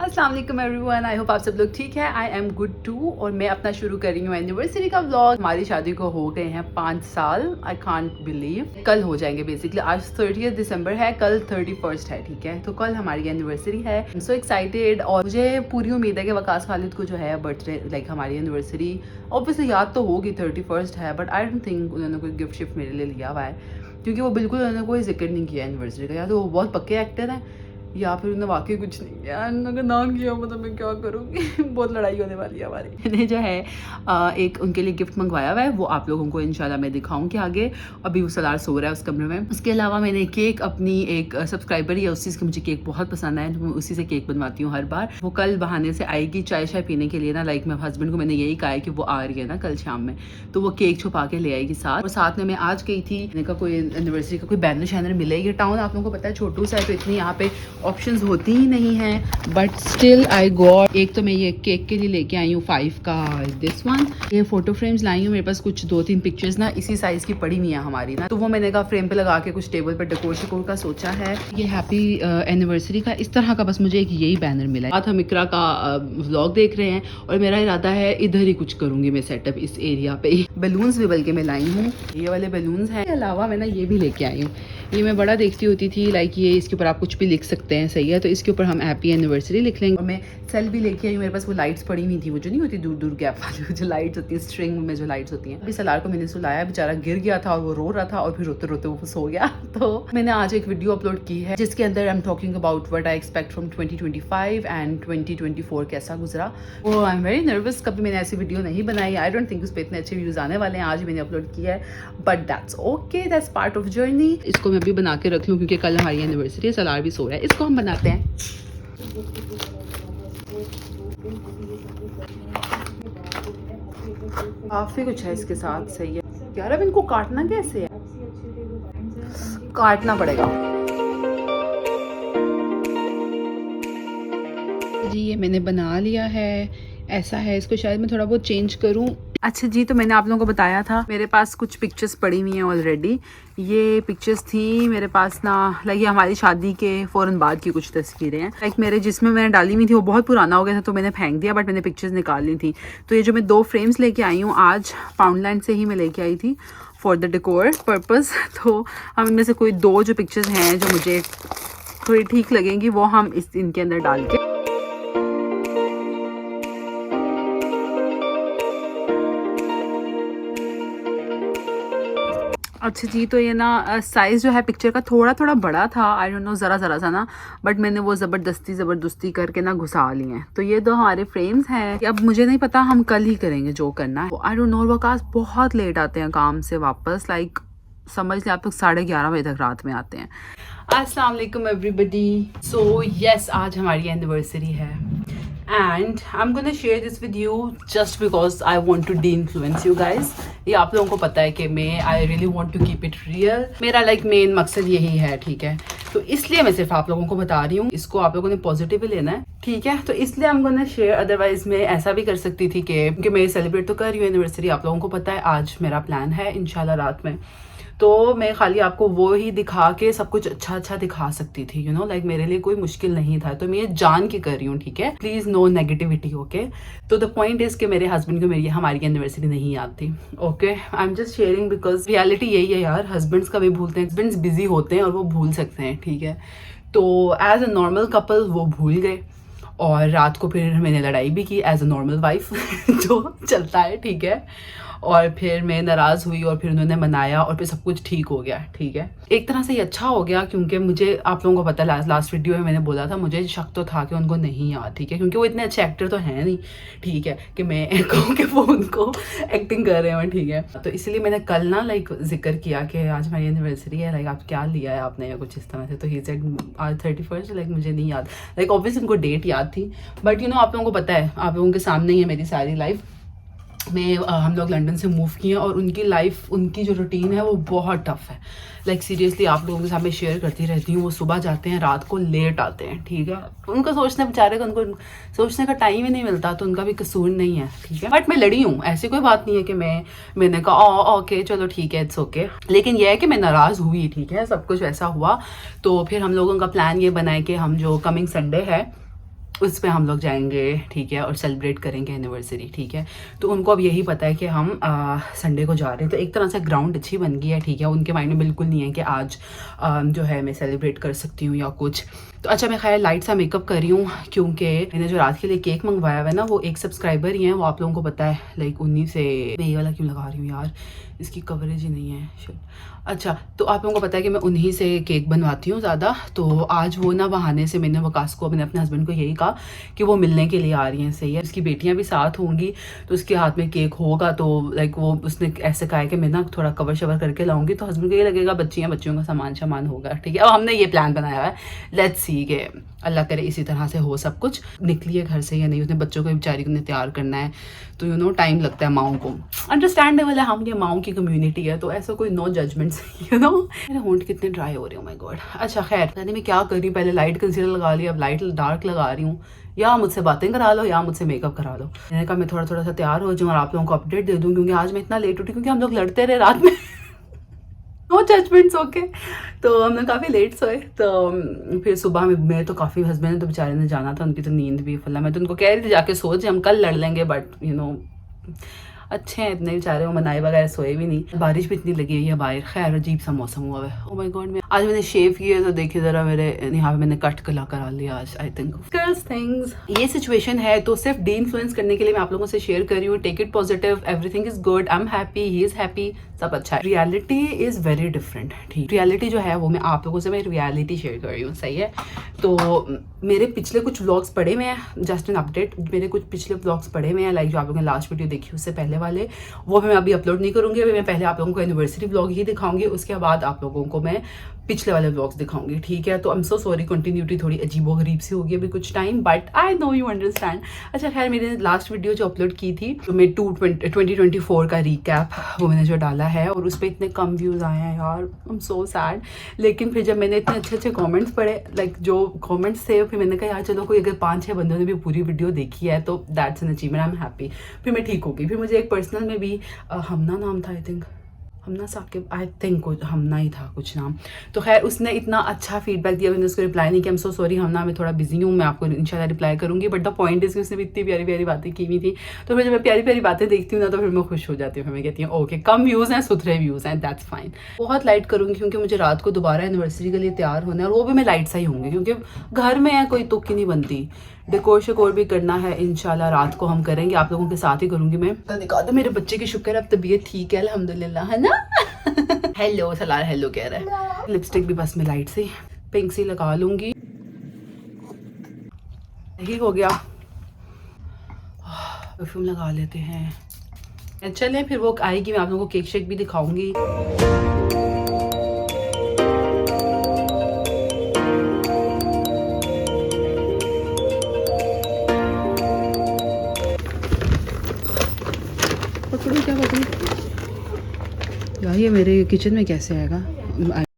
अस्सलाम वालेकुम everyone, I hope आप सब लोग ठीक है। आई एम गुड टू और मैं अपना शुरू कर रही हूँ एनिवर्सरी का व्लॉग। हमारी शादी को हो गए हैं 5 साल। आई कांट बिलीव कल हो जाएंगे बेसिकली। आज 30 दिसंबर है, कल 31 है, ठीक है। तो कल हमारी एनिवर्सरी है। आई एम सो एक्साइटेड और मुझे पूरी उम्मीद है कि वकास खालिद को जो है बर्थडे लाइक हमारी एनिवर्सरी ऑब्वियसली याद तो होगी 31 है, बट आई डोंट थिंक उन्होंने कोई गिफ्ट शिफ्ट मेरे लिए लिया हुआ है, क्योंकि वो बिल्कुल उन्होंने कोई जिक्र नहीं किया एनिवर्सरी का। या तो वो बहुत पक्के एक्टर हैं या फिर उन्होंने वाकई कुछ नहीं किया। अगर ना किया मतलब मैं क्या करूँगी बहुत लड़ाई होने वाली है हमारी। मैंने जो है एक उनके लिए गिफ्ट मंगवाया हुआ है, वो आप लोगों को इंशाल्लाह मैं दिखाऊंगी आगे। अभी वो सलार सो रहा है उस कमरे में। उसके अलावा मैंने केक अपनी एक सब्सक्राइबर ही है, उसी से मुझे केक बहुत पसंद है, तो मैं उसी से केक बनवाती हूँ हर बार। वो कल बहाने से आएगी चाय शाय पीने के लिए ना, लाइक मैं हस्बैंड को मैंने यही कहा है कि वो आ रही है ना कल शाम में, तो वो केक छुपा के ले आएगी साथ। और साथ में मैं आज गई थी, मैंने कहा कोई एनिवर्सरी का कोई बैनर शैनर मिले। ये टाउन आप लोगों को पता है छोटू सा है, तो इतनी यहाँ पे ऑप्शंस होती ही नहीं है, बट स्टिल आई गॉट। एक तो मैं ये केक के लिए लेके आई हूँ 5 का दिस वन। ये फोटो फ्रेम्स लाई हूँ, मेरे पास कुछ 2-3 पिक्चर्स ना इसी साइज की पड़ी हुई है हमारी ना, तो वो मैंने कहा फ्रेम पे लगा के कुछ टेबल पर डेकोर शेकोर का सोचा है। ये हैप्पी एनिवर्सरी का इस तरह का बस मुझे एक यही बैनर मिला है। हम इकरा का व्लॉग देख रहे हैं और मेरा इरादा है इधर ही कुछ करूंगी मैं सेटअप इस एरिया पे। बैलून्स भी बल्कि मैं लाई हूँ, ये वाले बैलून्स हैं। अलावा मैं ना ये भी लेके आई हूँ, ये मैं बड़ा देखती होती थी, लाइक ये इसके ऊपर आप कुछ भी लिख सकते हैं, सही है। तो इसके ऊपर हम हैप्पी एनिवर्सरी लिख लेंगे। और मैं सेल भी लेके आई हूँ, मेरे पास वो लाइट्स पड़ी हुई थी, वो जो नहीं होती दूर दूर गैप वाली जो लाइट्स होती है, स्ट्रिंग में जो लाइट्स होती हैं। अभी सलार को मैंने सुलाया, बेचारा गिर गया था और वो रो रहा था और फिर रोते रोते वो सो गया। तो मैंने आज एक वीडियो अपलोड की है जिसके अंदर I am talking about what I expect from 2025 and 2024 कैसा गुजरा। वो आई एम वेरी नर्वस, कभी मैंने ऐसी वीडियो नहीं बनाई। आई डोंट थिंक उस पर इतने अच्छे व्यूज आने वाले हैं। आज मैंने अपलोड किया है, but that's okay, that's part of journey. इसको मैं अभी बना के रख लूँ क्योंकि कल हमारी एनिवर्सरी है। सलार भी सो रहा है, इसको हम बनाते हैं। काफी कुछ है इसके साथ, सही है यार। अब इनको काटना कैसे है? काटना पड़ेगा जी। ये मैंने बना लिया है, ऐसा है। इसको शायद मैं थोड़ा बहुत चेंज करूं। अच्छा जी, तो मैंने आप लोगों को बताया था मेरे पास कुछ पिक्चर्स पड़ी हुई हैं ऑलरेडी। ये पिक्चर्स थी मेरे पास ना, लाइक ये हमारी शादी के फ़ौरन बाद की कुछ तस्वीरें हैं। लाइक मेरे जिसमें मैंने डाली हुई थी वो बहुत पुराना हो गया था, तो मैंने फेंक दिया, बट मैंने पिक्चर्स निकाल ली थी। तो ये जो मैं 2 फ्रेम्स लेके आई हूँ आज, पाउंडलैंड से ही मैं लेके आई थी फॉर द डेकोर पर्पज़। तो हम इनमें से कोई 2 जो पिक्चर्स हैं जो मुझे थोड़ी ठीक लगेंगी, वो हम इनके अंदर डाल के। अच्छा जी, तो ये ना साइज़ जो है पिक्चर का थोड़ा थोड़ा बड़ा था, आई डोंट नो, ज़रा सा ना, बट मैंने वो ज़बरदस्ती करके ना घुसा लिए हैं। तो ये 2 हमारे फ्रेम्स हैं। अब मुझे नहीं पता, हम कल ही करेंगे जो करना है। आई डोंट नो, वकास बहुत लेट आते हैं काम से वापस, लाइक समझ लें आप लोग 11:30 बजे तक रात में आते हैं। अस्सलाम वालेकुम एवरीबडी। सो यस, आज हमारी एनिवर्सरी है and I'm gonna share this with you just because I want to de-influence you guys. ये आप लोगों को पता है कि मैं I really want to keep it real. मेरा like मेन मकसद यही है, ठीक है। तो इसलिए मैं सिर्फ आप लोगों को बता रही हूँ, इसको आप लोगों ने पॉजिटिव लेना है, ठीक है। तो इसलिए I'm gonna share, अदरवाइज मैं ऐसा भी कर सकती थी कि मैं सेलिब्रेट तो कर रही हूँ एनिवर्सरी, आप लोगों को पता है आज मेरा प्लान है इंशाल्लाह रात में, तो मैं खाली आपको वो ही दिखा के सब कुछ अच्छा दिखा सकती थी, यू नो, लाइक मेरे लिए कोई मुश्किल नहीं था। तो मैं ये जान के कर रही हूँ, ठीक है। Please no negativity, okay. तो द पॉइंट इज कि मेरे हस्बैंड को हमारी एनिवर्सरी नहीं याद थी, okay. I am just sharing because reality यही है यार, हस्बैंड्स कभी भूलते हैं, हस्बैंड्स बिजी होते हैं और वो भूल सकते हैं, ठीक है। तो एज अ नॉर्मल कपल वो भूल गए और रात को फिर मैंने लड़ाई भी की एज अ नॉर्मल वाइफ जो चलता है, ठीक है। और फिर मैं नाराज़ हुई और फिर उन्होंने मनाया और फिर सब कुछ ठीक हो गया, ठीक है। एक तरह से ये अच्छा हो गया क्योंकि मुझे, आप लोगों को पता है लास्ट वीडियो में मैंने बोला था, मुझे शक तो था कि उनको नहीं याद, ठीक है, क्योंकि वो इतने अच्छे एक्टर तो हैं नहीं, ठीक है, कि मैं कहूँ कि वो उनको एक्टिंग कर रहे हैं, ठीक है। तो इसलिए मैंने कल ना लाइक जिक्र किया कि आज हमारी एनिवर्सरी है, लाइक आप क्या लिया है आपने या कुछ इस तरह से। तो ही सेड आज 31, लाइक मुझे नहीं याद, लाइक ऑब्वियसली उनको डेट याद थी, बट यू नो आप लोगों को पता है, आप लोगों के सामने ही है मेरी सारी लाइफ। मैं हम लोग लंदन से मूव किए और उनकी लाइफ, उनकी जो रूटीन है वो बहुत टफ है, लाइक सीरियसली आप लोगों के साथ मैं शेयर करती रहती हूँ। वो सुबह जाते हैं, रात को लेट आते हैं, ठीक है। उनको सोचने बेचारे का, उनको सोचने का टाइम ही नहीं मिलता, तो उनका भी कसूर नहीं है, ठीक है। बट मैं लड़ी हूँ, ऐसी कोई बात नहीं है कि मैंने कहा ओके चलो ठीक है, इट्स ओके। लेकिन यह है कि मैं नाराज़ हुई, ठीक है, सब कुछ वैसा हुआ। तो फिर हम लोगों का प्लान ये बना है कि हम जो कमिंग संडे है उस पे हम लोग जाएंगे, ठीक है, और सेलिब्रेट करेंगे एनिवर्सरी, ठीक है। तो उनको अब यही पता है कि हम संडे को जा रहे हैं, तो एक तरह से ग्राउंड अच्छी बन गई है, ठीक है। उनके माइंड में बिल्कुल नहीं है कि आज जो है मैं सेलिब्रेट कर सकती हूँ या कुछ। तो अच्छा, मैं खैर लाइट सा मेकअप कर रही हूँ, क्योंकि मैंने जो रात के लिए केक मंगवाया हुआ है ना, वो एक सब्सक्राइबर ही है, वो आप लोगों को पता है, लाइक उन्हीं से। मैं ये वाला क्यों लगा रही हूँ यार, इसकी कवरेज ही नहीं है। अच्छा, तो आप लोगों को पता है कि मैं उन्हीं से केक बनवाती हूँ ज़्यादा। तो आज वो ना बहाने से मैंने वकास को, मैंने अपने हस्बैंड को यही कहा कि वो मिलने के लिए आ रही हैं, सही है। उसकी बेटियाँ भी साथ होंगी, तो उसके हाथ में केक होगा, तो लाइक वो उसने ऐसे कहा है कि मैं ना थोड़ा कवर शवर करके लाऊंगी, तो हस्बैंड को ये लगेगा बच्चियों का सामान होगा, ठीक है। अब हमने ये प्लान बनाया हुआ है, लेट्स सी के अल्लाह करे इसी तरह से हो सब कुछ। निकली है घर से या नहीं, उसने बच्चों को बेचारी को तैयार करना है, तो यू नो टाइम लगता है माओं को, अंडरस्टैंडेबल है, हम ये माओं की कम्युनिटी है, तो ऐसा कोई नो जजमेंट्स, यू नो। मेरे होंठ कितने ड्राई हो रहे हो, माय गॉड। अच्छा खैर, पता नहीं मैं क्या कर रही हूँ, पहले लाइट कंसीलर लगा लिया, अब लाइट डार्क लगा रही हूँ। या मुझसे बातें करा लो या मुझसे मेकअप करा लो। मैंने कहा मैं थोड़ा सा तैयार हो जाऊँ और आप लोगों को अपडेट दे दूँ, क्योंकि आज मैं इतना लेट उठी, क्योंकि हम लोग लड़ते रहे रात में। No judgements, okay. तो हम लोग काफ़ी लेट सोए, तो फिर सुबह में मैं तो काफ़ी, हस्बैंड ने तो बेचारे ने जाना था, उनकी तो नींद भी फुल है। मैं तो उनको कह रही थी जाके सो जाए, हम कल लड़ लेंगे, बट यू नो अच्छे हैं इतने बेचारे, वो मनाए बगैर सोए भी नहीं। बारिश भी इतनी लगी हुई है बाहर, खैर अजीब सा मौसम हुआ है। ओह माय गॉड, मैं आज मैंने शेव किया, तो देखिए ज़रा मेरे यहाँ पे मैंने कट करा लिया आज, आई थिंक गर्ल्स थिंग्स। ये सिचुएशन है, तो सिर्फ डी इन्फ्लुएंस करने के लिए मैं आप लोगों से शेयर कर रही हूँ। Take it positive, everything is good, I am happy, he is happy, सब अच्छा है। रियलिटी इज़ वेरी डिफरेंट, ठीक। रियलिटी जो है वो मैं आप लोगों से मैं रियलिटी शेयर कर रही हूँ, सही है। तो मेरे पिछले कुछ व्लॉग्स पड़े हुए हैं, जस्ट एन अपडेट, मेरे कुछ पिछले व्लॉग्स पड़े हुए हैं, लाइक जो आप लोगों ने लास्ट वीडियो देखी उससे पहले वाले, वो मैं अभी अपलोड नहीं करूँगी। अभी मैं पहले आप लोगों को एनिवर्सरी व्लॉग ही दिखाऊंगी, उसके बाद आप लोगों को मैं पिछले वाले व्लॉग्स दिखाऊंगी, ठीक है। तो I am so sorry, continuity थोड़ी अजीबो गरीब सी होगी अभी कुछ time, but I know you understand. अच्छा खैर, मैंने लास्ट वीडियो जो अपलोड की थी, तो मैं 2024 का रिकैप वो मैंने जो डाला है, और उस पर इतने कम व्यूज़ आए हैं यार, आई एम सो सैड। लेकिन फिर जब मैंने इतने अच्छे कमेंट्स पढ़े, लाइक जो कमेंट्स थे, फिर मैंने कहा यार चलो, कोई अगर 5-6 बंदों ने भी पूरी वीडियो देखी है तो that's an achievement, I am happy. फिर मैं ठीक हो गई। फिर मुझे एक पर्सनल में भी हमना नाम था, I think Hamna Saqib, I think Hamna ही था कुछ नाम, तो खैर उसने इतना अच्छा फीडबैक दिया, मैंने उसको रिप्लाई नहीं किया, आई एम सो सॉरी हमना, मैं थोड़ा बिजी हूँ, मैं आपको इंशाल्लाह रिप्लाई करूँगी। बट द पॉइंट इज कि उसने भी इतनी प्यारी प्यारी बातें की हुई थी, तो मैं जब मैं प्यारी प्यारी बातें देखती हूँ ना, तो फिर मैं खुश हो जाती हूँ। फिर मैं कहती हूँ ओके, कम व्यूज़ हैं, सुथरे व्यूज़ हैं, दैट्स फाइन। बहुत लाइट करूँगी, क्योंकि मुझे रात को दोबारा एनिवर्सरी के लिए तैयार होना है, और वो भी मैं लाइट सा ही होंगी, क्योंकि घर में है, कोई तुक ही नहीं बनती। डेकोर शेकोर भी करना है, इंशाल्लाह रात को हम करेंगे, आप लोगों के साथ ही करूँगी मैं। तो दिखा दो मेरे बच्चे की, शुक्र अब तबीयत ठीक है अल्हम्दुलिल्लाह, है ना। हेलो सलार, हेलो कह रहा है। लिपस्टिक भी बस मैं लाइट से पिंक सी लगा लूंगी, ठीक हो गया। परफ्यूम लगा लेते हैं, चले फिर वो आएगी, मैं आप लोगों को केक शेक भी दिखाऊंगी। क्या यार, ये मेरे किचन में कैसे आएगा।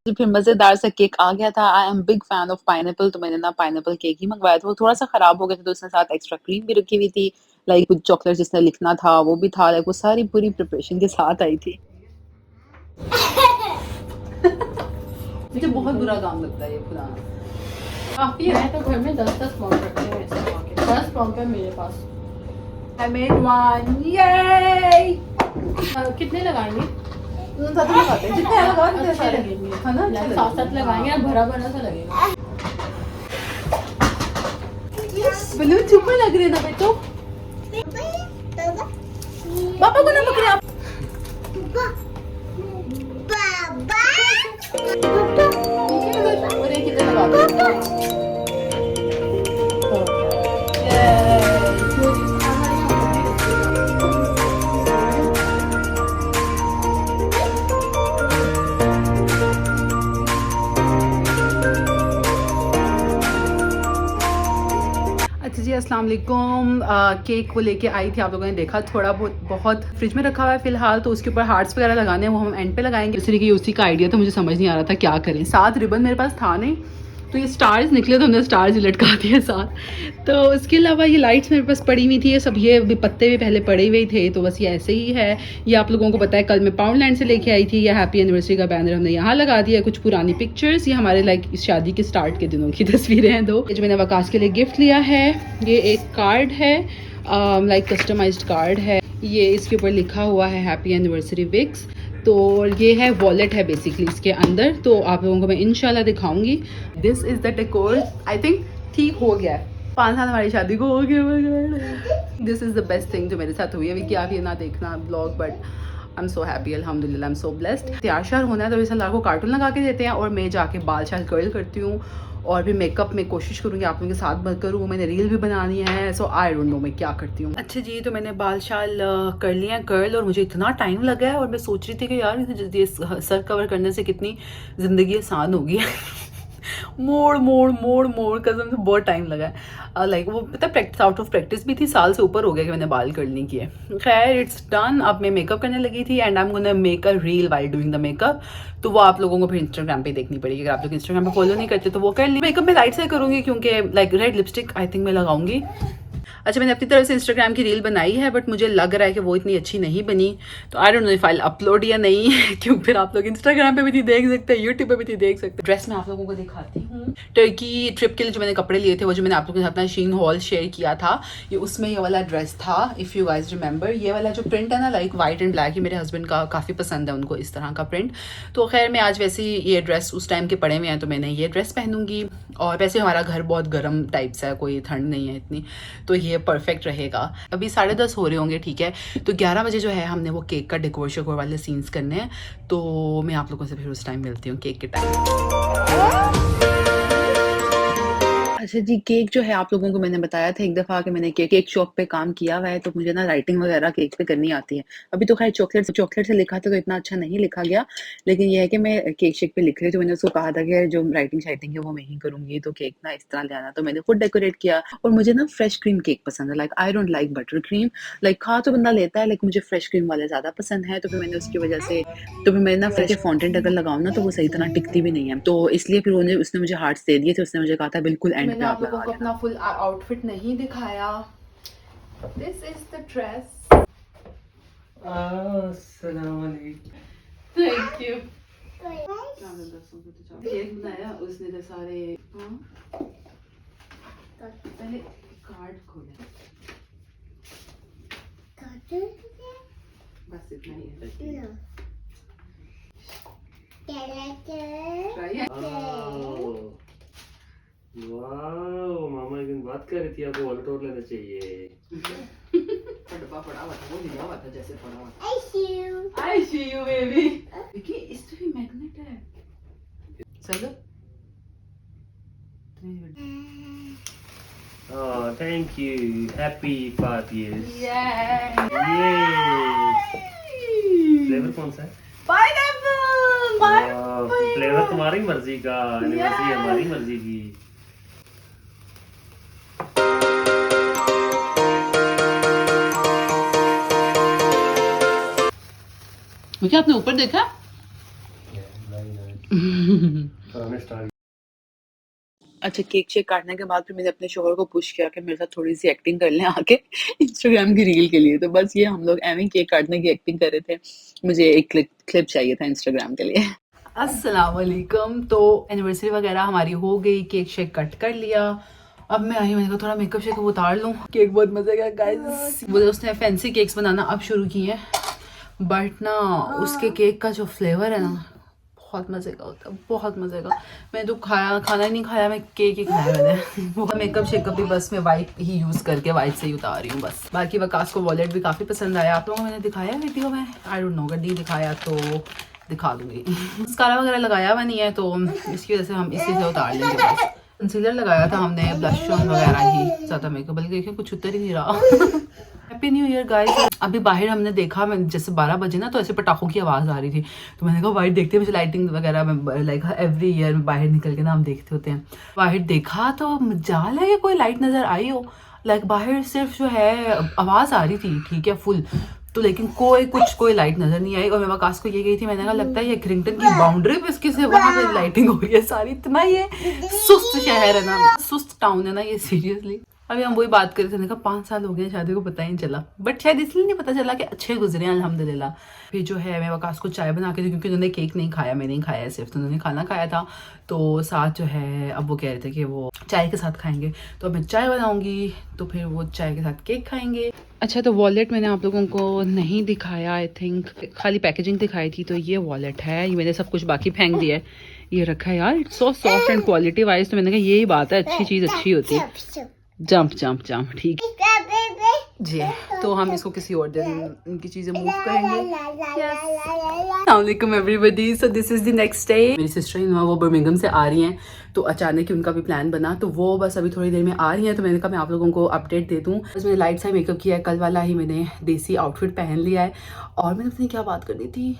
फिर मज़ेदार सा केक आ गया था। I am big fan of pineapple, तो मैंने ना पाइनएप्पल केक ही मंगवाया था। वो थोड़ा सा ख़राब हो गया था, तो उसने साथ एक्स्ट्रा क्रीम भी रखी हुई थी, लाइक कुछ चॉकलेट जिसने लिखना था वो भी था, लाइक वो सारी पूरी प्रिपरेशन के साथ आई थी। मुझे बहुत बुरा काम लगता है ये खुलाना। काफ़ी है, तो घर में 10-10 पाउंड रखते हैं, 10 पाउंड है मेरे पास। I made one, yay! कितने लगाएंगे? साथ लगाते हैं, जितने लगा उतने सारे लगेंगे, है ना, साथ लगाएंगे, भरा भरा सा लगेगा। बलून चुप्पे लग रहे हैं ना बेटो, पापा को ना पकड़े आप। और ये कितने लगाते हैं? जी अस्सलाम वालेकुम। केक को लेके आई थी, आप लोगों ने देखा, थोड़ा बहुत फ्रिज में रखा हुआ है फिलहाल, तो उसके ऊपर हार्ट्स वगैरह लगाने हैं, वो हम एंड पे लगाएंगे। इस तरीके उसी का आइडिया था, मुझे समझ नहीं आ रहा था क्या करें। साथ रिबन मेरे पास था नहीं, तो ये स्टार्स निकले तो हमने स्टार्स ही लटका दिए साथ। तो उसके अलावा ये लाइट्स मेरे पास पड़ी हुई थी, ये सब ये भी पत्ते भी पहले पड़े हुए थे, तो बस ये ऐसे ही है। ये आप लोगों को पता है कल मैं पाउंडलैंड से लेके आई थी, ये हैप्पी एनिवर्सरी का बैनर हमने यहाँ लगा दिया। कुछ पुरानी पिक्चर्स, ये हमारे लाइक शादी के स्टार्ट के दिनों की तस्वीरें हैं दो। ये जो मैंने वकास के लिए गिफ्ट लिया है, ये एक कार्ड है, लाइक कस्टमाइज्ड कार्ड है। ये इसके ऊपर लिखा हुआ है हैप्पी एनिवर्सरी विक्स। तो ये है वॉलेट है बेसिकली इसके अंदर, तो आप लोगों को मैं इंशाल्लाह दिखाऊंगी। This is the decor, I think ठीक हो गया है। 5 साल हमारी शादी को हो गया। This is the best thing जो मेरे साथ हुई है। अभी क्या आप ये ना देखना blog, but I am so happy, अल्हम्दुलिल्लाह, आई एम सो ब्लेस्ड। तैयार श्यार होना है तो इस अल्लाह को कार्टून लगा के देते हैं और मैं जाके बाल शाल कर्ल करती हूँ और भी मेकअप में कोशिश करूँगी आप लोगों के साथ मत करूँ। मैंने रील भी बनानी है, सो आई डोंट नो मैं क्या करती हूँ। अच्छा जी, तो मैंने बाल शाल कर लिया कर्ल और मुझे इतना टाइम लगा है और मैं सोच रही थी कि यार ये सर कवर करने से कितनी ज़िंदगी आसान होगी। मोड़ मोड़ मोड़ मोड़ कसम से बहुत टाइम लगा है। लाइक वो पता प्रैक्टिस आउट ऑफ प्रैक्टिस भी थी, साल से ऊपर हो गया कि मैंने बाल करने किए। खैर इट्स डन। अब मैं मेकअप करने लगी थी and I am gonna make a reel while doing the makeup, तो वो आप लोगों को फिर इंस्टाग्राम पे देखनी पड़ेगी। अगर आप लोग इंस्टाग्राम पे फॉलो नहीं करते तो वो कर ली। मेकअप मैं लाइट से करूँगी क्योंकि like red lipstick I think मैं लगाऊंगी। अच्छा, मैंने अपनी तरफ से इंस्टाग्राम की रील बनाई है बट मुझे लग रहा है कि वो इतनी अच्छी नहीं बनी, तो I don't know if I upload या नहीं। क्योंकि फिर आप लोग इंस्टाग्राम पे भी नहीं देख सकते, यूट्यूब पे भी नहीं देख सकते। ड्रेस मैं आप लोगों को दिखाती हूँ। टर्की ट्रिप के लिए जो मैंने कपड़े लिए थे, वो जो मैंने आप लोगों के साथ अपना शीन हॉल शेयर किया था, ये उसमें ये वाला ड्रेस था। इफ़ यू गाइज रिमेंबर, ये वाला जो प्रिंट है ना लाइक वाइट एंड ब्लैक, ये मेरे हस्बैंड का काफ़ी पसंद है उनको इस तरह का प्रिंट। तो खैर मैं आज वैसे ही ये ड्रेस उस टाइम के पड़े हुए हैं तो मैंने ये ड्रेस पहनूंगी। और वैसे हमारा घर बहुत गर्म टाइप सा है, कोई ठंड नहीं है इतनी, तो ये परफेक्ट रहेगा। अभी 10:30 हो रहे होंगे, ठीक है। तो 11 बजे जो है हमने वो केक का डेकोर शेकोर वाले सीन्स करने हैं, तो मैं आप लोगों से फिर उस टाइम मिलती हूँ केक के टाइम। अच्छा जी, केक जो है आप लोगों को मैंने बताया था एक दफ़ा कि मैंने केक शॉप पे काम किया हुआ है, तो मुझे ना राइटिंग वगैरह केक पे करनी आती है। अभी तो खैर चॉकलेट से लिखा था तो इतना अच्छा नहीं लिखा गया, लेकिन ये है कि मैं केक शेक पे लिख रही हूँ। तो मैंने उसको कहा था कि जो राइटिंग शाइटिंग है वो मैं ही करूँगी, तो केक ना इस तरह ले आना। तो मैंने खुद डेकोरेट किया और मुझे ना फ्रेश क्रीम केक पसंद है। Like I don't like butter cream, like खा तो बंदा लेता है लेकिन मुझे फ्रेश क्रीम वाले ज़्यादा पसंद है। तो फिर मैंने उसकी वजह से तो फिर मैंने ना फ्रेश फॉन्टेंट अगर लगाऊँ ना तो वो सही तरह टिकती भी नहीं है, तो इसलिए फिर उसने मुझे हार्ट्स दे दिए थे। उसने मुझे कहा था बिल्कुल एंड पे आप लगा देना। फुल आउटफिट नहीं दिखाया। This is the dress. अस्सलाम वालेकुम। Thank you. केक बनाया उसने तो सारे। पहले कार्ड खोले, बस इतना ही है। वाह, मामा एक दिन बात कर रही थी आपको वॉलेट और लेना चाहिए। डब्बा पड़ा हुआ था, वो लिया हुआ था जैसे पड़ा हुआ था। I see you baby। देखिए इस तो भी मैग्नेट है। चलो। Oh, thank you. Happy 5 years. Yay! Flavour कौन सा है? पाइनएप्पल। फ्लेवर तुम्हारी मर्जी का, एनिवर्सरी हमारी मर्जी की। क्या आपने ऊपर देखा? अच्छा, केक शेक काटने के बाद फिर मैंने अपने शोहर को पुश किया कि मेरे साथ थोड़ी सी एक्टिंग कर लें आके इंस्टाग्राम की रील के लिए। तो बस ये हम लोग एवं केक काटने की एक्टिंग कर रहे थे। मुझे एक क्लिप चाहिए था इंस्टाग्राम के लिए। अस्सलाम वालेकुम। तो एनिवर्सरी वगैरह हमारी हो गई, केक शेक कट कर लिया। अब मैं आई, मैंने कहा थोड़ा मेकअप शेकअप उतार लूँ। केक बहुत मजे का गाइस। वो उसने फैंसी केक्स बनाना अब शुरू किए हैं, बट ना उसके केक का जो फ्लेवर है ना बहुत मज़े का होता है, बहुत मज़े का। मैं तो खाना ही नहीं खाया, मैं केक ही खाया मैंने। वो मेकअप शेकअप भी बस मैं वाइप ही यूज़ करके वाइप से ही उतार रही हूँ बस। बाकी वकास को वॉलेट भी काफ़ी पसंद आया। आप लोगों को मैंने दिखाया वीडियो में, आई डोंट नो, अगर नहीं दिखाया तो दिखा दूँगी। मस्कारा वगैरह लगाया हुआ नहीं है तो इसकी वजह से हम इसी से उतार लेंगे बस। कंसीलर लगाया था हमने, ब्लश ऑन वगैरह ही, ज़्यादा मेकअप बल्कि देखिए कुछ उतर ही नहीं रहा। Happy new year guys. अभी बाहर हमने देखा, मैं जैसे 12 बजे ना तो ऐसे पटाखों की आवाज़ आ रही थी, तो मैंने कहा बाहर देखते हैं। मुझे लाइटिंग वगैरह में लाइक एवरी ईयर बाहर निकल के ना हम देखते होते हैं। बाहर देखा तो मजाल है कि कोई लाइट नज़र आई हो, लाइक बाहर सिर्फ जो है आवाज़ आ रही थी, ठीक है फुल, तो लेकिन कोई लाइट नजर नहीं आई। और मैं वकास को ये गई थी, मैंने कहा लगता है ये क्रिंगटन की बाउंड्री पे इसके से वहाँ पे लाइटिंग हो रही है सारी। इतना ये सुस्त शहर है ना, सुस्त टाउन है ना ये, सीरियसली। अभी हम वही बात कर रहे थे, मैंने कहा 5 साल हो गए शादी को, पता ही नहीं चला। बट शायद इसलिए नहीं पता चला कि अच्छे गुजरे अल्हम्दुलिल्लाह। फिर जो है मैं वकास को चाय बना के दी, क्योंकि उन्होंने केक नहीं खाया, मैंने ही खाया सिर्फ, तो उन्होंने खाना खाया था। तो साथ जो है अब वो कह रहे थे कि वो चाय के साथ खाएंगे, तो अब मैं चाय बनाऊंगी, तो फिर वो चाय के साथ केक खाएंगे। अच्छा, तो वॉलेट मैंने आप लोगों को नहीं दिखाया, आई थिंक खाली पैकेजिंग दिखाई थी। तो ये वॉलेट है, ये मैंने सब कुछ बाकी फेंक दिया है, ये रखा है यार। It's so soft and quality wise, तो मैंने कहा यही बात है, अच्छी चीज़ अच्छी होती है। जंप जंप जंप, ठीक जी। तो हम इसको किसी और दिन इनकी चीजें मूव करेंगे। अस्सलामुअलैकुम everybody, so this is the next day. मेरी सिस्टर इन वो बर्मिंघम से आ रही हैं, तो अचानक ही उनका भी प्लान बना, तो वो बस अभी थोड़ी देर में आ रही हैं। तो मैंने कहा मैं आप लोगों को अपडेट दे दूँ। बस मैंने लाइट सा मेकअप किया है, कल वाला ही मैंने देसी आउटफिट पहन लिया है। और मैंने अपनी क्या बात करनी थी,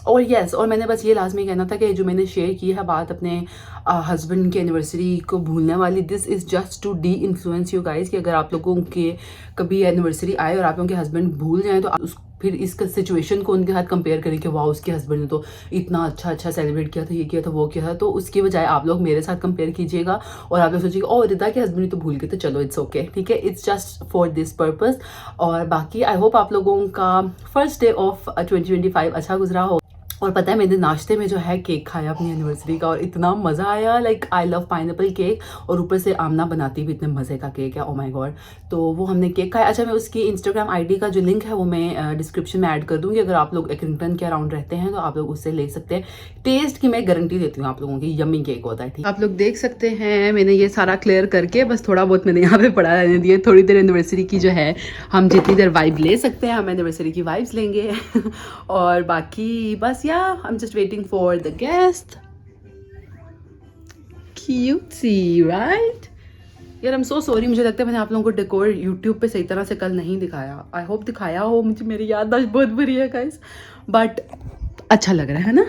और यस, और मैंने बस ये लाजमी कहना था कि जो मैंने शेयर की है बात अपने हस्बैंड की एनिवर्सरी को भूलने वाली, this is just to deinfluence you guys, कि अगर आप लोगों के कभी एनिवर्सरी आए और आप लोगों के हस्बैंड भूल जाएं, तो आप फिर इस सिचुएशन को उनके साथ कंपेयर करें कि वाह उसके हस्बैंड ने तो इतना अच्छा सेलिब्रेट किया था, ये किया था, वो किया था। तो उसकी बजाय आप लोग मेरे साथ कंपेयर कीजिएगा और आप लोग सोचिएगा ओ रिदा के हस्बैंड तो भूल गए, तो चलो इट्स ओके, ठीक है, it's just for this purpose. और बाकी आई होप आप लोगों का फर्स्ट डे ऑफ 2025 अच्छा गुजरा हो। और पता है मैंने नाश्ते में जो है केक खाया अपनी एनिवर्सरी का, और इतना मज़ा आया, like I love pineapple cake, और ऊपर से आमना बनाती भी इतने मज़े का केक है, ओ माय गॉड। तो वो हमने केक खाया। अच्छा, मैं उसकी इंस्टाग्राम आईडी का जो लिंक है वो मैं डिस्क्रिप्शन में ऐड कर दूँगी, अगर आप लोग एक्रिंगटन के अराउंड रहते हैं तो आप लोग उससे ले सकते हैं। टेस्ट की मैं गारंटी देती हूँ आप लोगों की, यम्मी केक होता है, ठीक। आप लोग देख सकते हैं मैंने ये सारा क्लियर करके बस थोड़ा बहुत मैंने यहाँ पे पड़ा रहने दिया। थोड़ी देर एनिवर्सरी की जो है, हम जितनी देर वाइब ले सकते हैं हम एनिवर्सरी की वाइब्स लेंगे। और बाकी बस या I'm just waiting for the guest. Cutesy, right? यार I'm so sorry, मुझे लगता है मैंने आप लोगों को डेकोर YouTube पे सही तरह से कल नहीं दिखाया। I hope दिखाया हो, मुझे मेरी याददाश्त बहुत बुरी है गाइस, बट अच्छा लग रहा है ना।